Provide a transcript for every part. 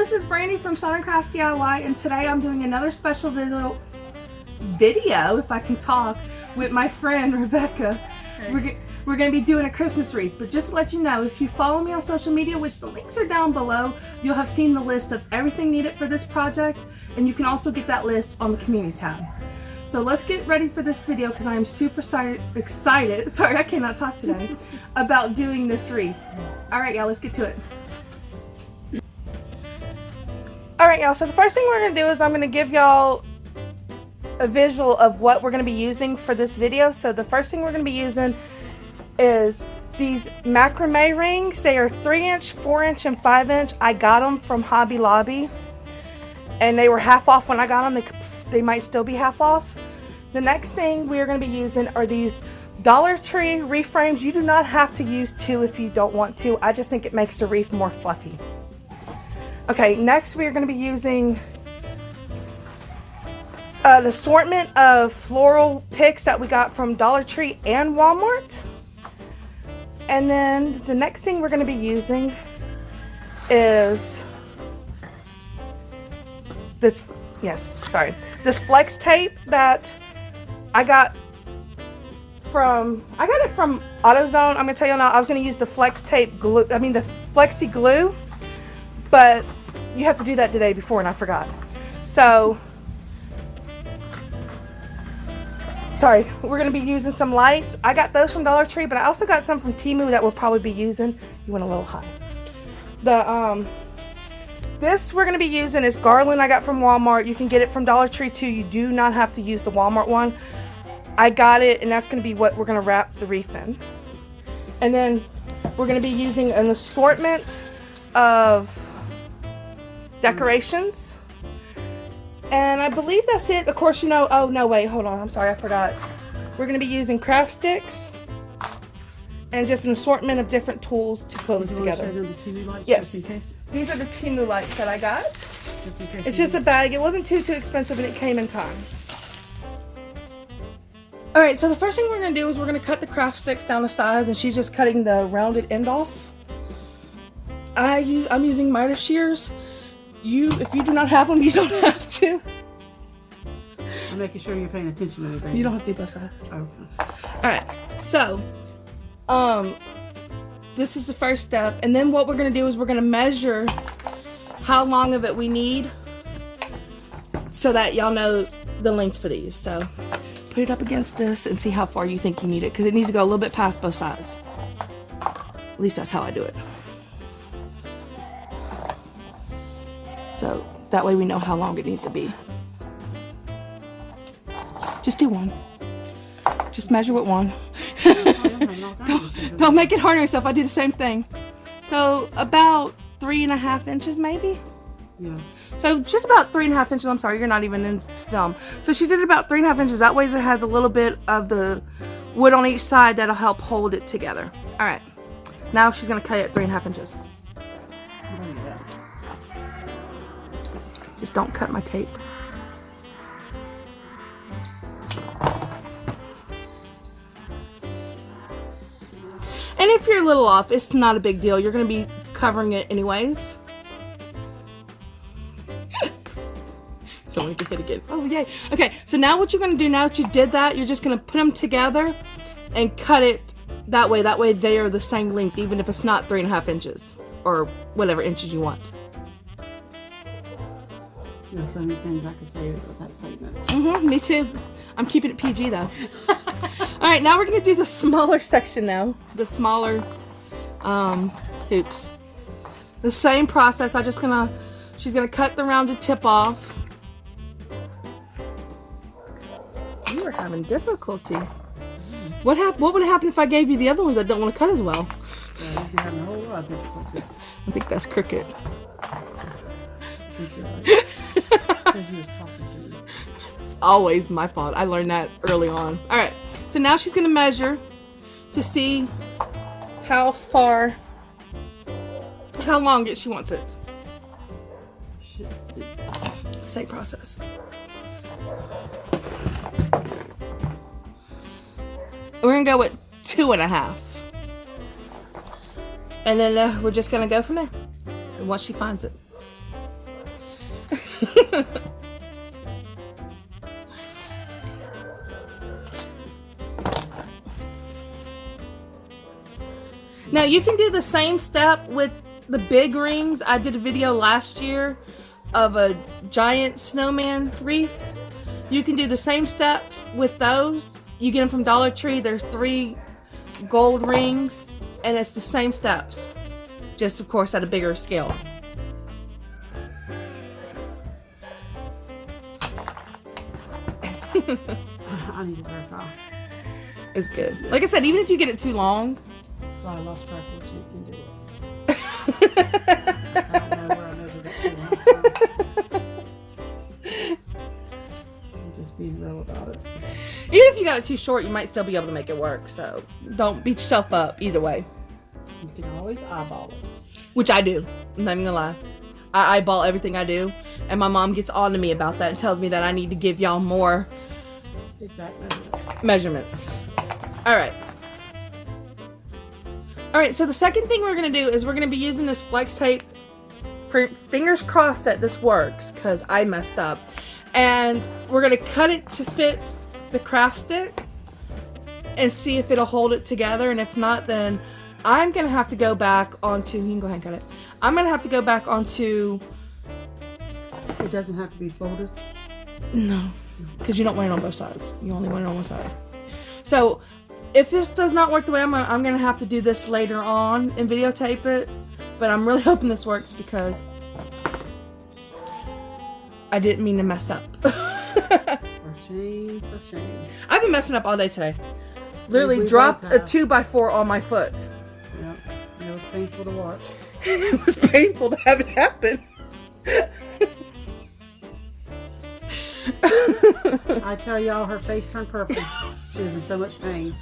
this is Brandy from Southern Crafts DIY, and today I'm doing another special video, if I can talk, with my friend Rebecca. Okay. We're going to be doing a Christmas wreath, but just to let you know, if you follow me on social media, which the links are down below, you'll have seen the list of everything needed for this project, and you can also get that list on the community tab. So let's get ready for this video because I am super excited, sorry I cannot talk today, about doing this wreath. Alright y'all, let's get to it. Alright y'all, so the first thing we're going to do is I'm going to give y'all a visual of what we're going to be using for this video. So the first thing we're going to be using is these macrame rings. They are 3-inch, 4-inch, and 5-inch. I got them from Hobby Lobby and they were half off when I got them. They might still be half off. The next thing we are going to be using are these Dollar Tree wreath frames. You do not have to use 2 if you don't want to. I just think it makes the wreath more fluffy. Okay, next we are going to be using an assortment of floral picks that we got from Dollar Tree and Walmart. And then the next thing we're going to be using is this flex tape that I got from AutoZone. I'm going to tell you now, I was going to use the flex tape glue, the flexi glue, but you have to do that today before and I forgot. So sorry, we're going to be using some lights. I got those from Dollar Tree, but I also got some from Temu that we'll probably be using. You went a little high. This we're going to be using is garland I got from Walmart. You can get it from Dollar Tree too. You do not have to use the Walmart one. I got it, and that's going to be what we're going to wrap the wreath in. And then we're going to be using an assortment of decorations. And I believe that's it. Of course, you know, oh no, wait, hold on. I'm sorry, I forgot. We're going to be using craft sticks and just an assortment of different tools to put this together. Show them the Temu lights, yes, just in case? These are the Temu lights that I got. Just in case. It's just a bag. It wasn't too expensive and it came in time. Alright, so the first thing we're going to do is we're going to cut the craft sticks down the sides, and she's just cutting the rounded end off. I'm using miter shears. If you do not have them, you don't have to. I'm making sure you're paying attention to everything. You don't have to do both sides. Okay. Alright, so this is the first step, and then what we're going to do is we're going to measure how long of it we need so that y'all know the length for these. So put it up against this and see how far you think you need it, because it needs to go a little bit past both sides. At least that's how I do it. So that way we know how long it needs to be. Just do one. Just measure with one. Don't make it hard on yourself. I do the same thing. So about 3.5 inches maybe? Yeah. So just about 3.5 inches. I'm sorry, you're not even in film. So she did about 3.5 inches. That way it has a little bit of the wood on each side that'll help hold it together. Alright. Now she's going to cut it at 3.5 inches. Just don't cut my tape. And if you're a little off, it's not a big deal. You're going to be covering it anyways. Don't want to get hit again. Oh, yay. Okay, so now what you're going to do, now that you did that, you're just going to put them together and cut it that way. That way they are the same length, even if it's not 3.5 inches or whatever inches you want. There's so many things I could say with that statement. Me too. I'm keeping it PG though. Alright, now we're going to do the smaller section now. The smaller hoops. The same process. She's going to cut the rounded tip off. You are having difficulty. What would happen if I gave you the other ones that don't want to cut as well? Yeah, you'd be having a whole lot of difficulties. I think that's crooked. It's always my fault. I learned that early on. Alright, so now she's going to measure to see how long she wants it. Same process. We're going to go with 2.5. And then we're just going to go from there. And once she finds it. Now you can do the same step with the big rings. I did a video last year of a giant snowman wreath. You can do the same steps with those. You get them from Dollar Tree. There's 3 gold rings, and it's the same steps, just of course at a bigger scale. I need to verify. It's good. Like I said, even if you get it too long. Well, I lost track of what you can do it. I don't know where I measured it to. I'm just being real about it. Even if you got it too short, you might still be able to make it work. So don't beat yourself up either way. You can always eyeball it. Which I do. I'm not even gonna lie. I eyeball everything I do. And my mom gets on to me about that and tells me that I need to give y'all more exact measurements. Alright. Alright, so the second thing we're gonna do is we're gonna be using this flex tape. Fingers crossed that this works, because I messed up. And we're gonna cut it to fit the craft stick and see if it'll hold it together, and if not, then I'm gonna have to go back onto, you can go ahead and cut it. I'm gonna have to go back onto, it doesn't have to be folded? No, because you don't want it on both sides. You only want it on one side. So if this does not work the way I'm gonna have to do this later on and videotape it, but I'm really hoping this works because I didn't mean to mess up. For shame, for shame. I've been messing up all day today. Literally dropped a 2x4 on my foot. Yep. It was painful to watch. It was painful to have it happen. I tell y'all, her face turned purple. She was in so much pain.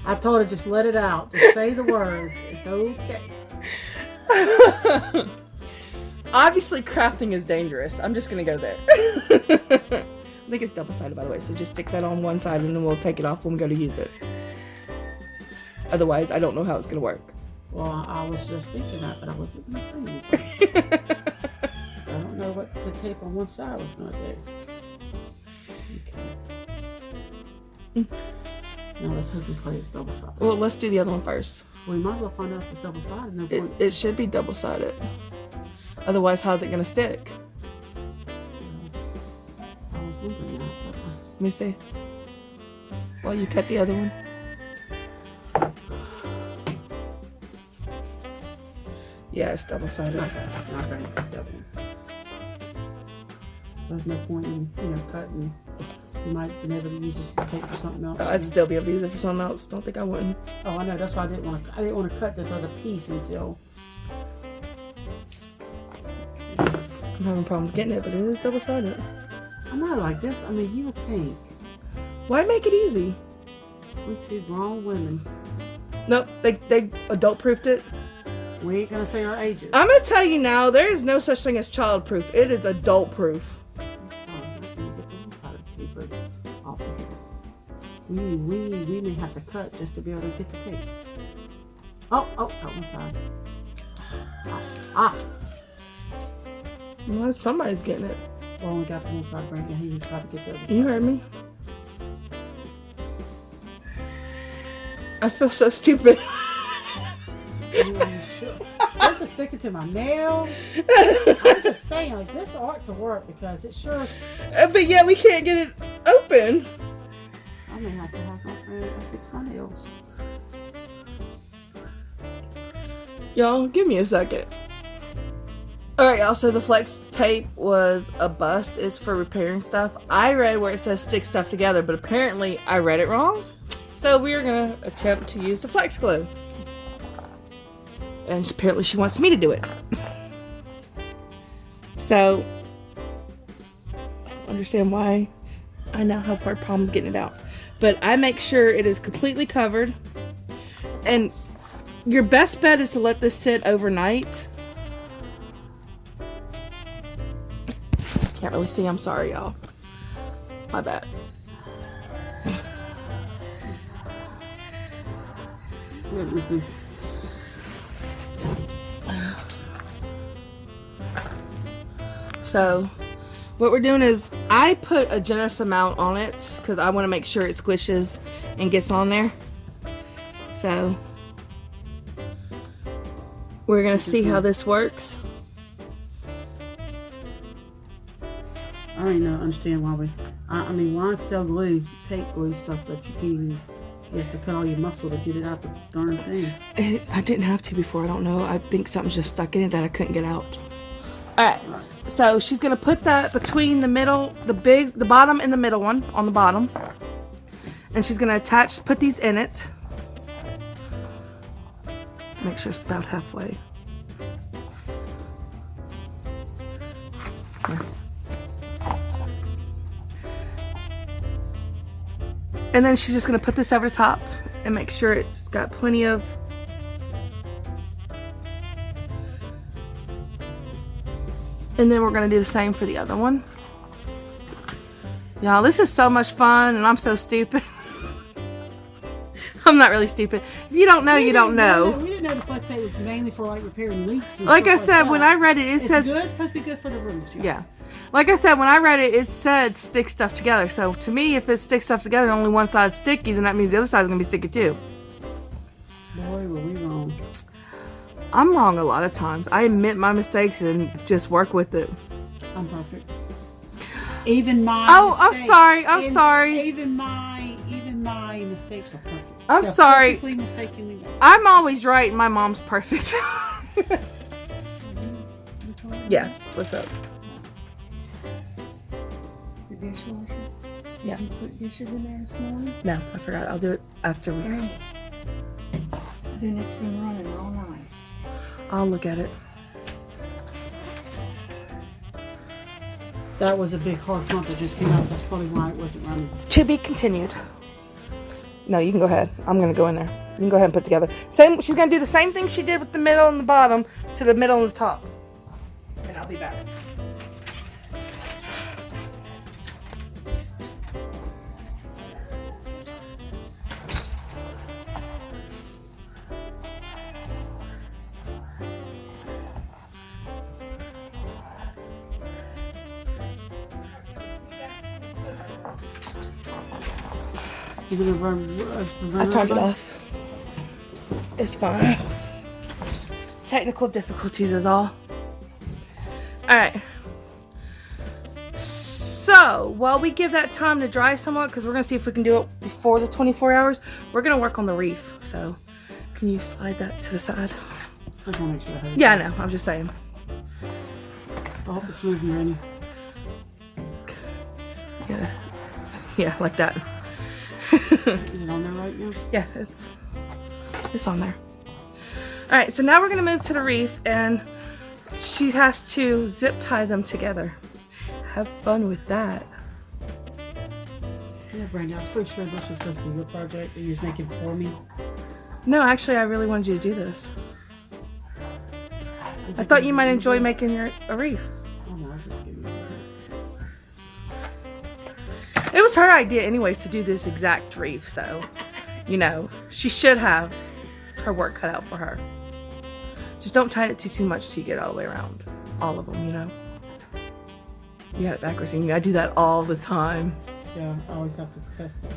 I told her, just let it out. Just say the words. It's okay. Obviously, crafting is dangerous. I'm just going to go there. I think it's double-sided, by the way, so just stick that on one side and then we'll take it off when we go to use it. Otherwise, I don't know how it's going to work. Well, I was just thinking that, but I wasn't going to say anything. I don't know what the tape on one side was going to do. Okay. Now let's hope and pray it's double-sided. Well, let's do the other one first. We might as well find out if it's double-sided. No point. It should be double-sided. Otherwise, how's it going to stick? I was wondering that. Let me see. Well, you cut the other one. Yeah, it's double-sided. Okay, I'm going to cut the other one. There's no point in, cutting. You might be able to use this tape for something else. I'd still be able to use it for something else. Don't think I wouldn't. Oh, I know. That's why I didn't want to cut this other piece until. I'm having problems getting it, but it is double-sided. I know, like this. I mean, you would think. Why make it easy? We 2 grown women. Nope, they adult-proofed it. We ain't gonna say our ages. I'm gonna tell you now, there is no such thing as child-proof. It is adult-proof. We may have to cut just to be able to get the tape. Oh, cut one side. Well, somebody's getting it. Well, only got the one side, Brandon. He was about to get the other side. You heard me. I feel so stupid. This is sticking to my nails. I'm just saying, like, this ought to work because it sure. But yeah, we can't get it open. I may have to have my friend fix my nails. Y'all, give me a second. Alright, y'all, so the flex tape was a bust. It's for repairing stuff. I read where it says stick stuff together, but apparently I read it wrong. So we're going to attempt to use the flex glue. And apparently she wants me to do it. So, I don't understand why I now have hard problems getting it out. But I make sure it is completely covered. And your best bet is to let this sit overnight. Can't really see. I'm sorry, y'all. My bad. So, What we're doing is I put a generous amount on it because I want to make sure it squishes and gets on there. So we're going to see how this works. I don't even understand why I mean, why sell glue, tape glue stuff that you can't even, you have to put all your muscle to get it out the darn thing. I didn't have to before, I don't know. I think something's just stuck in it that I couldn't get out. Alright, so she's going to put that between the middle, the bottom and the middle one on the bottom. And she's going to put these in it. Make sure it's about halfway. Here. And then she's just going to put this over the top and make sure it's got plenty of and then we're going to do the same for the other one. Y'all, this is so much fun and I'm so stupid. I'm not really stupid. If you don't know, you don't know. We didn't know the fuck say it was mainly for like repairing leaks. And like I stuff said, like when that. I read it, It's said... good. It's supposed to be good for the roofs. Yeah. Like I said, when I read it, it said stick stuff together. So to me, if it sticks stuff together and only one side's sticky, then that means the other side's going to be sticky too. Boy, were we wrong. I'm wrong a lot of times. I admit my mistakes and just work with it. I'm perfect. Even my I'm sorry. I'm sorry. Even my mistakes are perfect. I'm sorry. Perfectly mistakenly wrong. I'm always right and my mom's perfect. Yes. What's up? The dishwasher? Yeah. Did you put dishes in there this morning? No, I forgot. I'll do it after we... Then it's been running all night. I'll look at it. That was a big hard pump that just came out. That's probably why it wasn't running. To be continued. No, you can go ahead. I'm going to go in there. You can go ahead and put it together. Same. She's going to do the same thing she did with the middle and the bottom to the middle and the top. And I'll be back. You're gonna run I turned it off. It's fine. Technical difficulties is all. Alright. So, while we give that time to dry somewhat, because we're going to see if we can do it before the 24 hours, we're going to work on the Wreath. So, can you slide that to the side? I just want to make sure I have it. Yeah, I know. I'm just saying. I hope it's smooth and ready. Yeah, like that. Is it on there right now? Yeah, it's on there. Alright, so now we're going to move to the Wreath, and she has to zip tie them together. Have fun with that. Yeah, Brandy, I was pretty sure this was supposed to be your project that you was making for me. No, actually, I really wanted you to do this. I thought you might enjoy making a Wreath. Oh no, I was just kidding. It was her idea anyways to do this exact Wreath, so, you know, she should have her work cut out for her. Just don't tighten it too much till you get it all the way around. All of them, you know. You got it backwards, and I do that all the time. Yeah, I always have to test it.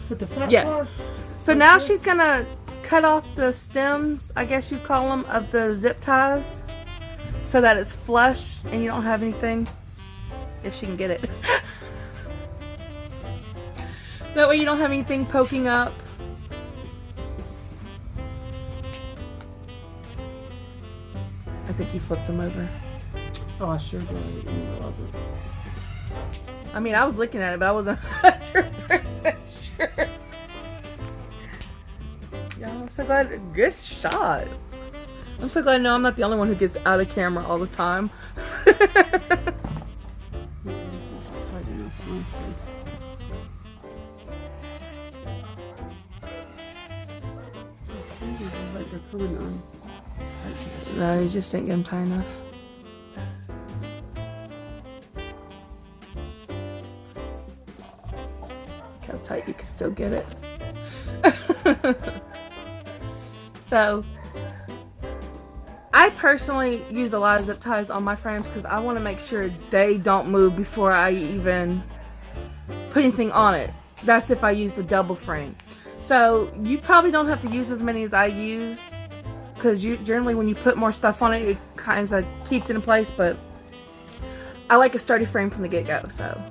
With the flat part? So now she's gonna cut off the stems, I guess you'd call them, of the zip ties so that it's flush and you don't have anything, if she can get it. That way you don't have anything poking up. I think you flipped them over. Oh, I sure did. I didn't realize it. I mean, I was looking at it, but I wasn't 100% sure. Yeah, I'm so glad. Good shot. I'm so glad no, I'm not the only one who gets out of camera all the time. Yeah, it's just tight enough, honestly. Some of these are like they're coming on. No, you just didn't get them tight enough. Look how tight you can still get it. So, I personally use a lot of zip ties on my frames because I want to make sure they don't move before I even put anything on it. That's if I use the double frame. So you probably don't have to use as many as I use because you generally when you put more stuff on it, it kind of keeps it in place. But I like a sturdy frame from the get-go. So.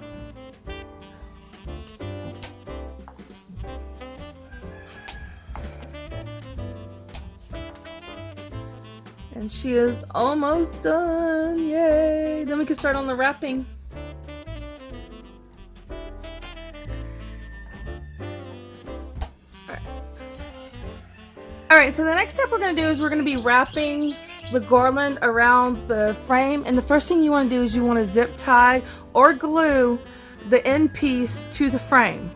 And she is almost done. Yay! Then we can start on the wrapping. Alright, so the next step we're going to do is we're going to be wrapping the garland around the frame. And the first thing you want to do is you want to zip tie or glue the end piece to the frame.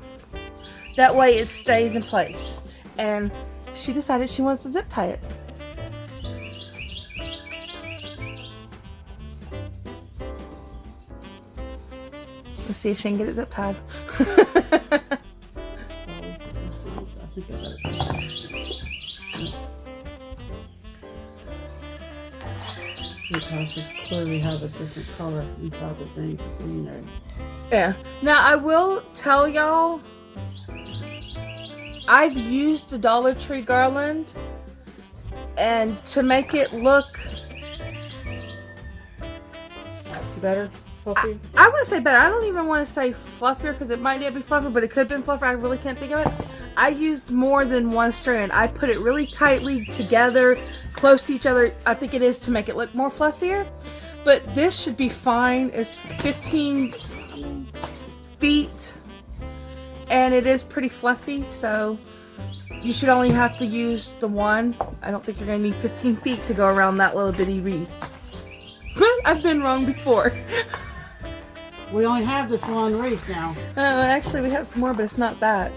That way it stays in place. And she decided she wants to zip tie it. Let's see if she can get it zip tied. I should clearly have a different color inside the thing, so you know. Yeah. Now I will tell y'all, I've used a Dollar Tree garland, and to make it look Better? Fluffy? I want to say better. I don't even want to say fluffier because it might not be fluffier, but it could have been fluffier. I really can't think of it. I used more than one strand. I put it really tightly together, close to each other. I think it is to make it look more fluffier. But this should be fine. It's 15 feet and it is pretty fluffy. So you should only have to use the one. I don't think you're going to need 15 feet to go around that little bitty wreath. I've been wrong before. We only have this one wreath now. Actually, we have some more, but it's not that.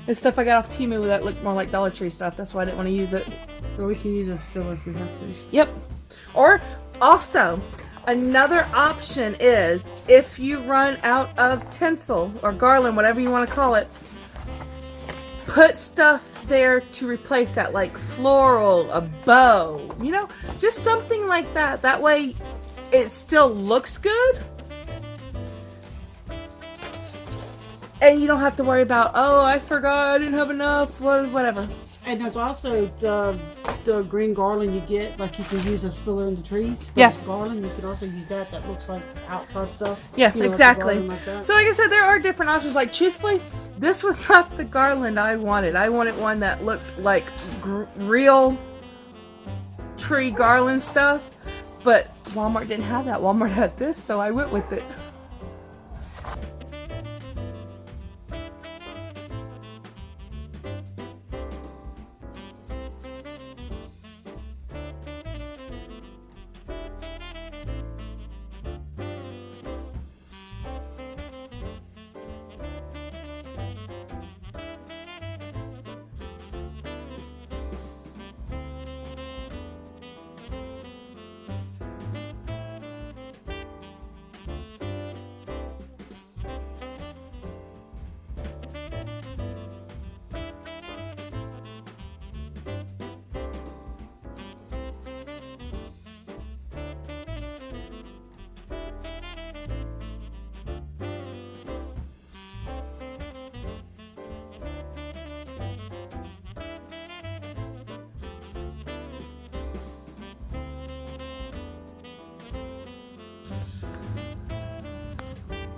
It's stuff I got off Temu that looked more like Dollar Tree stuff. That's why I didn't want to use it. Or we can use as filler if we have to. Yep. Or also, another option is if you run out of tinsel or garland, whatever you want to call it, put stuff there to replace that, like floral, a bow, you know, just something like that. That way it still looks good. And you don't have to worry about, oh, I forgot, I didn't have enough, whatever. And there's also the green garland you get, like you can use as filler in the trees. Yeah. Garland, you could also use that. That looks like outside stuff. Yeah, you know, exactly. Like so like I said, there are different options. Like truthfully, this was not the garland I wanted. I wanted one that looked like real tree garland stuff. But Walmart didn't have that. Walmart had this, so I went with it.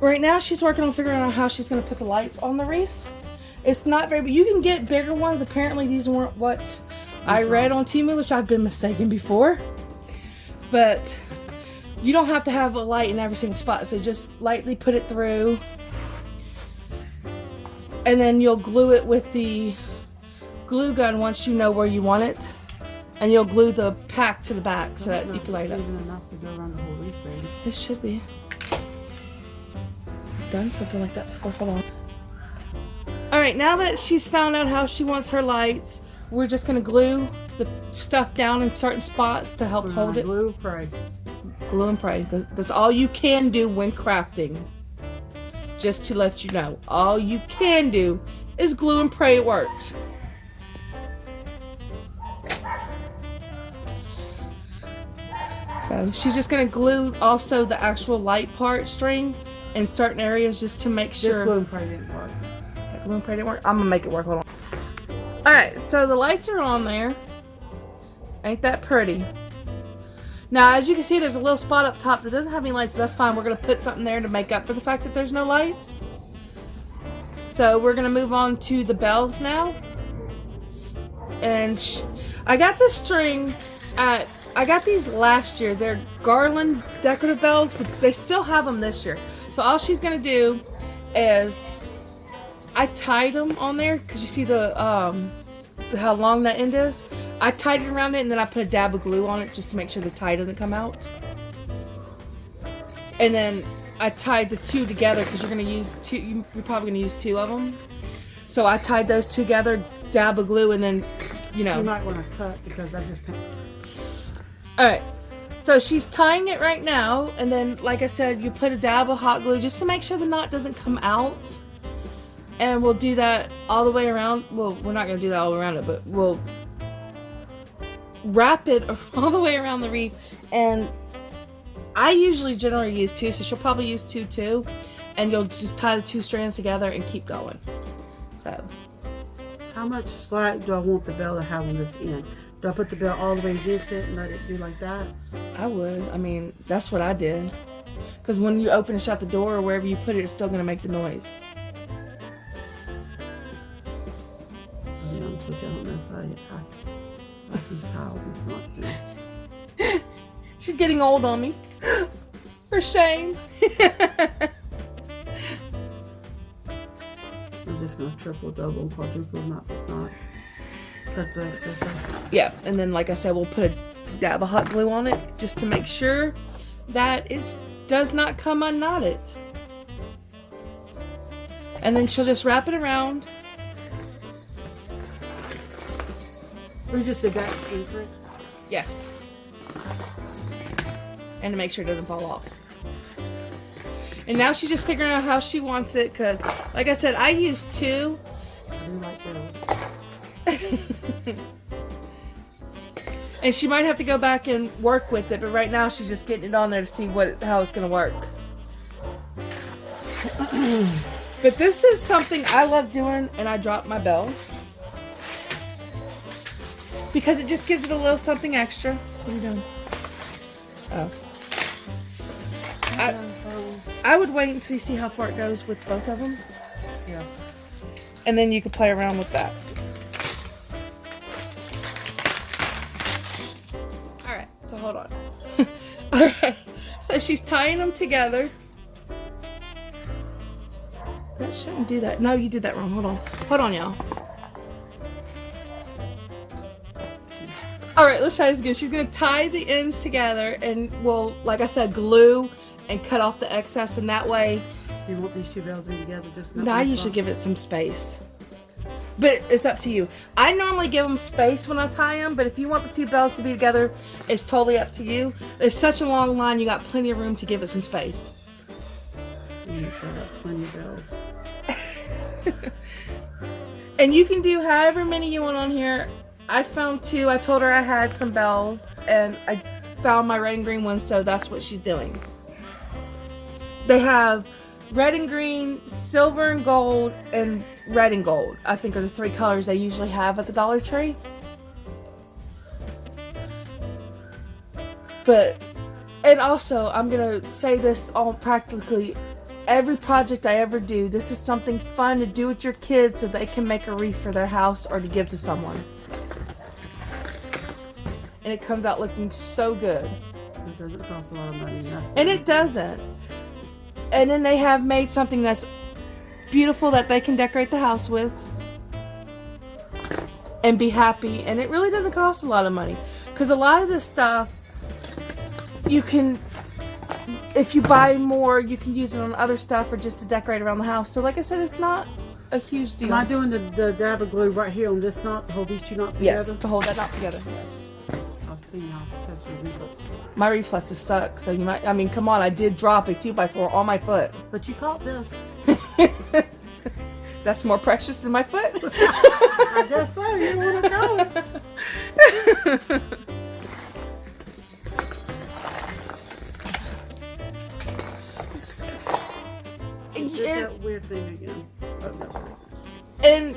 Right now she's working on figuring out how she's going to put the lights on the wreath. It's not very, but you can get bigger ones. Apparently these weren't what I read on Temu, which I've been mistaken before. But you don't have to have a light in every single spot. So just lightly put it through. And then you'll glue it with the glue gun once you know where you want it. And you'll glue the pack to the back so that you can light it's up. even enough to go around the whole wreath, baby. It should be. I've done something like that before. Hold on. Alright, now that she's found out how she wants her lights, we're just going to glue the stuff down in certain spots to help hold it. Glue, pray. Glue and pray. That's all you can do when crafting. Just to let you know. All you can do is glue and pray it works. So she's just going to glue also the actual light part string in certain areas just to make sure. This glue and pray didn't work. That glue and pray didn't work? I'm going to make it work. Hold on. Alright, so the lights are on there. Ain't that pretty? Now, as you can see, there's a little spot up top that doesn't have any lights, but that's fine. We're going to put something there to make up for the fact that there's no lights. So we're going to move on to the bells now. And I got this string I got these last year. They're garland decorative bells, but they still have them this year. So all she's going to do is I tied them on there because you see the how long that end is. I tied it around it and then I put a dab of glue on it just to make sure the tie doesn't come out. And then I tied the two together because you're going to use two. You're probably going to use two of them. So I tied those together, dab of glue, and then you might want to cut because I just. Alright, so she's tying it right now, and then, like I said, you put a dab of hot glue just to make sure the knot doesn't come out. And we'll do that all the way around. Well, we're not going to do that all around it, but we'll wrap it all the way around the wreath. And I usually generally use two, so she'll probably use two too. And you'll just tie the two strands together and keep going. So, how much slack do I want the bell to have on this end? Do I put the bell all the way against it and let it do like that? I would. I mean, that's what I did. Because when you open and shut the door or wherever you put it, it's still going to make the noise. I'll be honest with you, I don't know if I can tie all these knots now. She's getting old on me. For shame. I'm just going to triple, double, quadruple knot this knot. Cut the excess off. Yeah, and then like I said, we'll put a dab of hot glue on it just to make sure that it does not come unknotted. And then she'll just wrap it around. We just did that for it. Yes. And to make sure it doesn't fall off. And now she's just figuring out how she wants it because, like I said, I use two. I do like those. And she might have to go back and work with it, but right now she's just getting it on there to see how it's going to work. But this is something I love doing, and I drop my bells. Because it just gives it a little something extra. What are you doing? Oh. I would wait until you see how far it goes with both of them. Yeah. And then you could play around with that. Alright, so hold on. Alright, so she's tying them together. That shouldn't do that. No, you did that wrong. Hold on. Hold on, y'all. Alright, let's try this again. She's going to tie the ends together and we'll, like I said, glue and cut off the excess, and that way... You want these two bells in together? Just No, I usually give it some space. But it's up to you. I normally give them space when I tie them, but if you want the two bells to be together, it's totally up to you. There's such a long line, you got plenty of room to give it some space. Make sure I got plenty of bells. And you can do however many you want on here. I found two. I told her I had some bells, and I found my red and green ones, so that's what she's doing. They have red and green, silver and gold, and red and gold. I think are the three colors they usually have at the Dollar Tree. But, and also, I'm going to say this on practically every project I ever do. This is something fun to do with your kids so they can make a wreath for their house or to give to someone. And it comes out looking so good. It doesn't cost a lot of money. And it doesn't. And then they have made something that's beautiful that they can decorate the house with. and be happy. And it really doesn't cost a lot of money, because a lot of this stuff you can, if you buy more, you can use it on other stuff or just to decorate around the house. So like I said, it's not a huge deal. Am I doing the dab of glue right here on this knot to hold these two knots Yes, together? to hold that knot together. Yes. I'll see how to test your reflexes. My reflexes suck, so you might, I mean, come on, I did drop a 2x4 on my foot. But you caught this. That's more precious than my foot. I guess so. You want to know. That weird thing again. Oh, no. And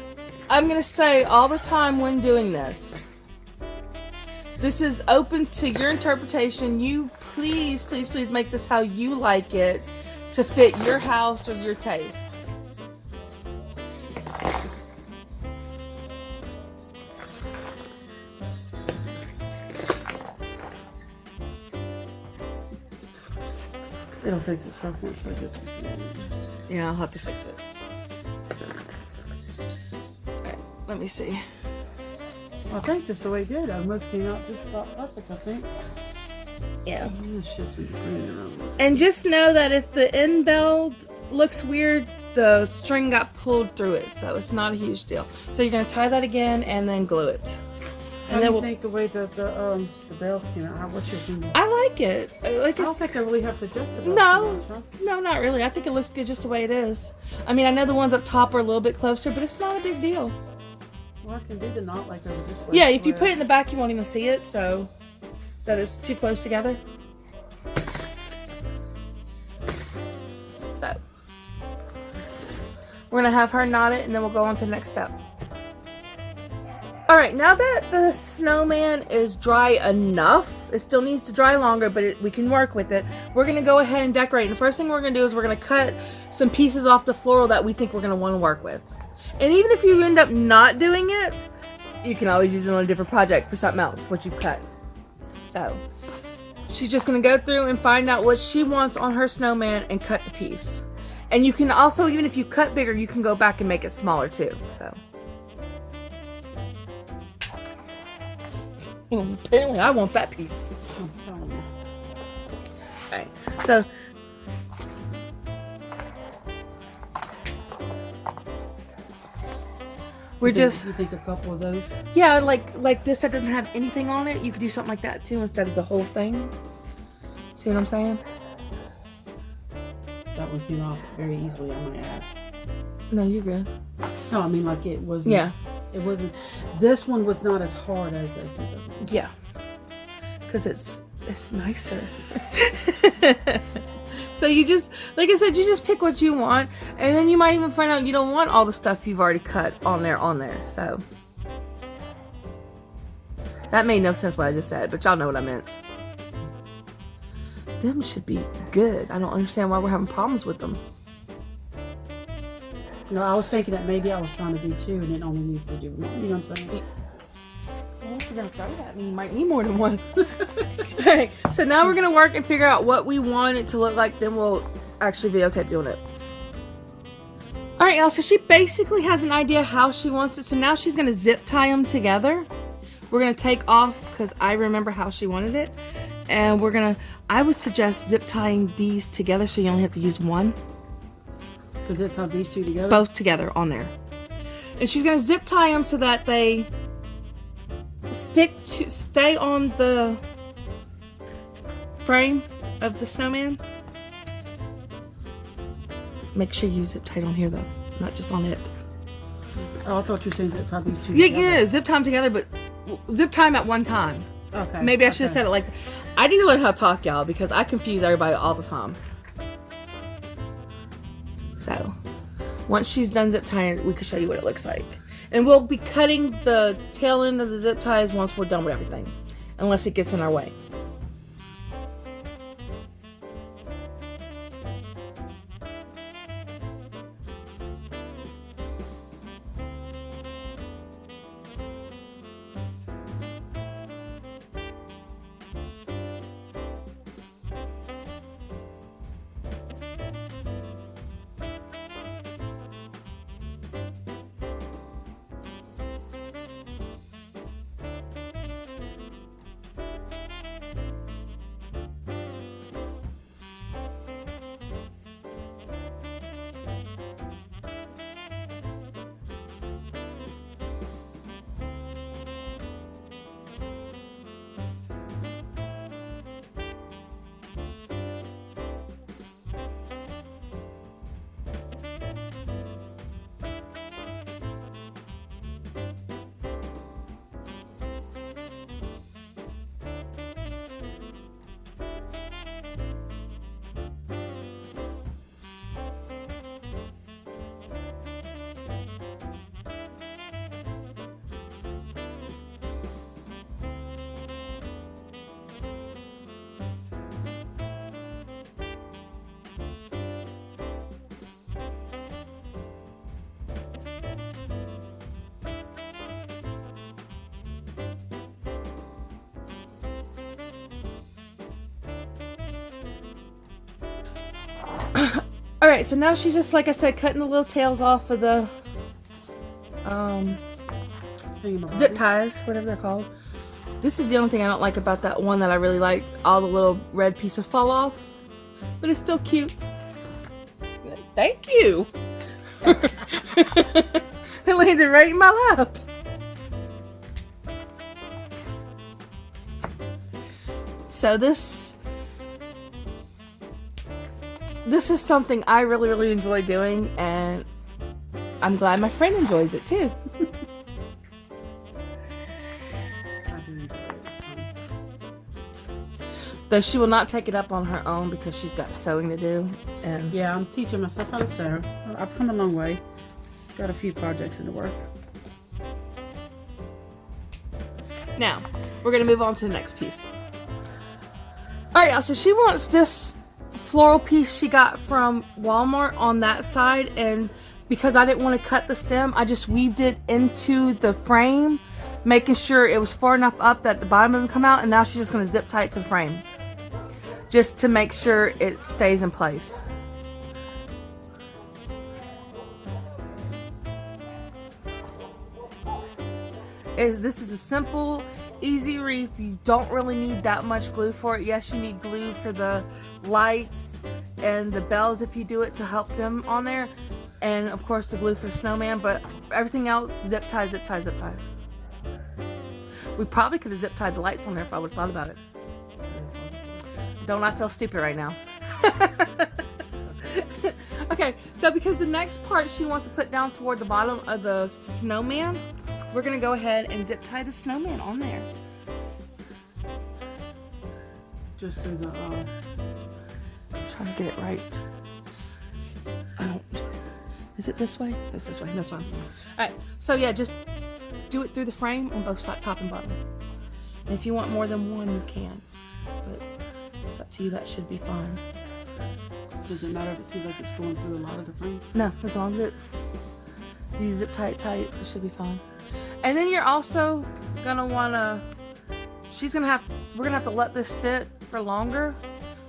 I'm going to say all the time when doing this, this is open to your interpretation. You please, please, please make this how you like it to fit your house or your taste. It'll fix itself once I get Yeah, I'll have to fix it. Alright, let me see. I think just the way it did. It almost came out just about perfect, I think. Yeah. And And just know that if the end bell looks weird, the string got pulled through it, so it's not a huge deal. So you're going to tie that again and then glue it. How do you think the way that the bells came out? What's your opinion? I like it. Like I don't think I really have to adjust the bells No, too much, huh? no, not really. I think it looks good just the way it is. I mean, I know the ones up top are a little bit closer, but it's not a big deal. Well, I can do the knot like over this way. Yeah, if you put it in the back, you won't even see it, so that is too close together. So we're gonna have her knot it, and then we'll go on to the next step. Alright, now that the snowman is dry enough, it still needs to dry longer, but we can work with it. We're going to go ahead and decorate. And the first thing we're going to do is we're going to cut some pieces off the floral that we think we're going to want to work with. And even if you end up not doing it, you can always use it on a different project for something else, what you've cut. So, she's just going to go through and find out what she wants on her snowman and cut the piece. And you can also, even if you cut bigger, you can go back and make it smaller too. So. Apparently I want that piece. I'm telling you. Alright, so you think a couple of those? Yeah, like this that doesn't have anything on it, you could do something like that too instead of the whole thing. See what I'm saying? That one came off very easily, I might add. No, you're good. No, I mean like it wasn't. Yeah. It wasn't. This one was not as hard as those two. Yeah. Because it's nicer. So you just, like I said, you just pick what you want, and then you might even find out you don't want all the stuff you've already cut on there. So that made no sense what I just said, but y'all know what I meant. Them should be good. I don't understand why we're having problems with them. No, I was thinking that maybe I was trying to do two and it only needs to do one. You know what I'm saying? Well, if you're going to throw that at me, you might need more than one. Alright, so now we're going to work and figure out what we want it to look like. Then we'll actually videotape doing it. Alright, y'all, so she basically has an idea how she wants it. So now she's going to zip tie them together. We're going to take off, because I remember how she wanted it. And we're going to, I would suggest zip tying these together so you only have to use one. So zip tie these two together? Both together on there. And she's going to zip tie them so that they stay on the frame of the snowman. Make sure you zip tight on here though, not just on it. Oh, I thought you were saying zip tie these two Yeah, together. yeah, zip tie them together, but zip tie them at one time. Okay. Maybe I should have said it like that. I need to learn how to talk, y'all, because I confuse everybody all the time. So, once she's done zip tying, we can show you what it looks like. And we'll be cutting the tail end of the zip ties once we're done with everything. Unless it gets in our way. Alright, so now she's just, like I said, cutting the little tails off of the zip ties, whatever they're called. This is the only thing I don't like about that one that I really liked. All the little red pieces fall off, but it's still cute. Thank you. It landed right in my lap. So this is something I really enjoy doing, and I'm glad my friend enjoys it too. Though she will not take it up on her own because she's got sewing to do. And yeah, I'm teaching myself how to sew. I've come a long way. Got a few projects in the work. now we're gonna move on to the next piece. All right, y'all. So she wants this floral piece she got from Walmart on that side, and because I didn't want to cut the stem, I just weaved it into the frame, making sure it was far enough up that the bottom doesn't come out. And now she's just gonna zip tie it to the frame, just to make sure it stays in place. This is a simple, easy wreath. You don't really need that much glue for it. Yes, you need glue for the lights and the bells if you do it to help them on there, and of course the glue for the snowman, but everything else, zip tie, zip tie, zip tie. We probably could have zip tied the lights on there if I would have thought about it. Don't I feel stupid right now? Okay, so because the next part she wants to put down toward the bottom of the snowman, we're gonna go ahead and zip tie the snowman on there. Just do the I'm trying to get it right. I don't. Is it this way? It's this way. That's one. All right. So yeah, just do it through the frame on both side, top and bottom. And if you want more than one, you can. But it's up to you. That should be fine. Does it matter if it seems like it's going through a lot of the frame? No, as long as you zip tie it tight, it should be fine. And then you're also gonna wanna. We're gonna have to let this sit for longer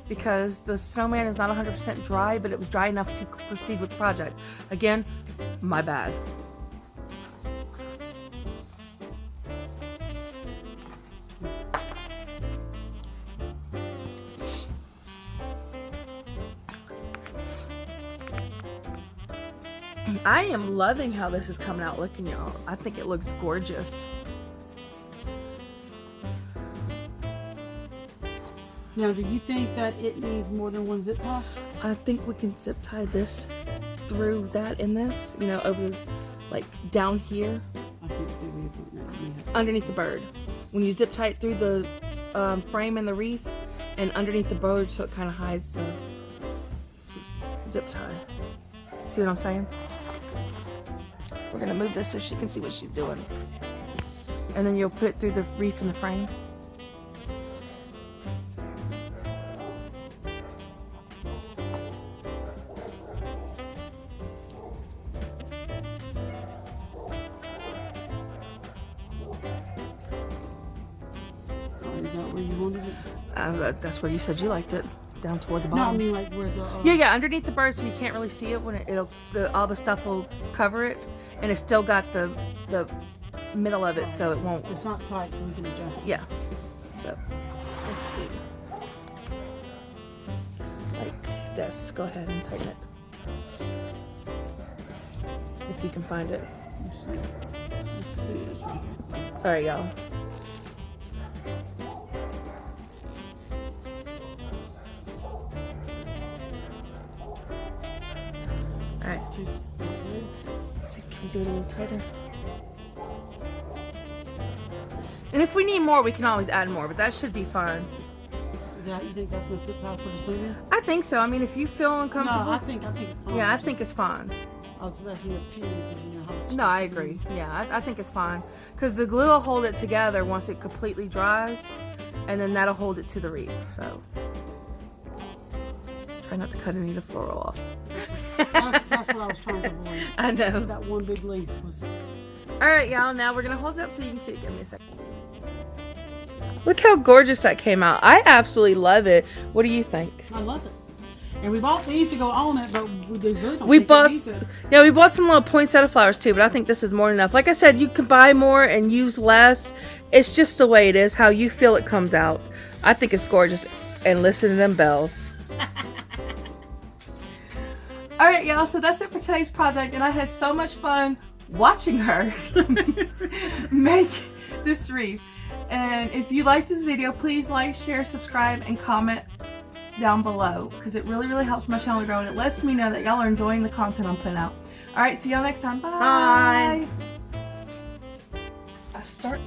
because the snowman is not 100% dry, but it was dry enough to proceed with the project. Again, my bad. I am loving how this is coming out looking, y'all. I think it looks gorgeous. Now, do you think that it needs more than one zip tie? I think we can zip tie this through that in this, you know, over, like, down here. I can't see where you think that. Yeah. Underneath the bird. When you zip tie it through the frame and the wreath, and underneath the bird, so it kind of hides the zip tie. See what I'm saying? We're gonna move this so she can see what she's doing. And then you'll put it through the wreath and the frame. Is that where you wanted it? That's where you said you liked it. Down toward the bottom. No, I mean like where the... Yeah, underneath the bird, so you can't really see it when all the stuff will cover it, and it's still got the middle of it, so it won't. It's not tight, so we can adjust it. Yeah. So let's see. Like this. Go ahead and tighten it. If you can find it. Let's see this right here. Sorry, y'all. Alright. Let's see, can we do it a little tighter? And if we need more, we can always add more, but that should be fine. You think that's enough zip ties for the snowman? I think so. I mean, if you feel uncomfortable. No, I think it's fine. Yeah, I think it's fine. I was asking your opinion because you know how much. No, I agree. Yeah, I think it's fine. Because the glue will hold it together once it completely dries, and then that'll hold it to the wreath. So try not to cut any of the floral off. That's what I was trying to avoid. I know. That one big leaf was... Alright, y'all. Now we're going to hold it up so you can see it. Give me a second. Look how gorgeous that came out. I absolutely love it. What do you think? I love it. And we bought these to go on it, but they really don't We think bought, it needs it. yeah, we bought some little poinsettia flowers too, but I think this is more than enough. Like I said, you can buy more and use less. It's just the way it is, how you feel it comes out. I think it's gorgeous. And listen to them bells. Alright, y'all, so that's it for today's project, and I had so much fun watching her make this wreath. And if you like this video, please like, share, subscribe, and comment down below, because it really, really helps my channel grow, and it lets me know that y'all are enjoying the content I'm putting out. Alright, see y'all next time. Bye! Bye. I start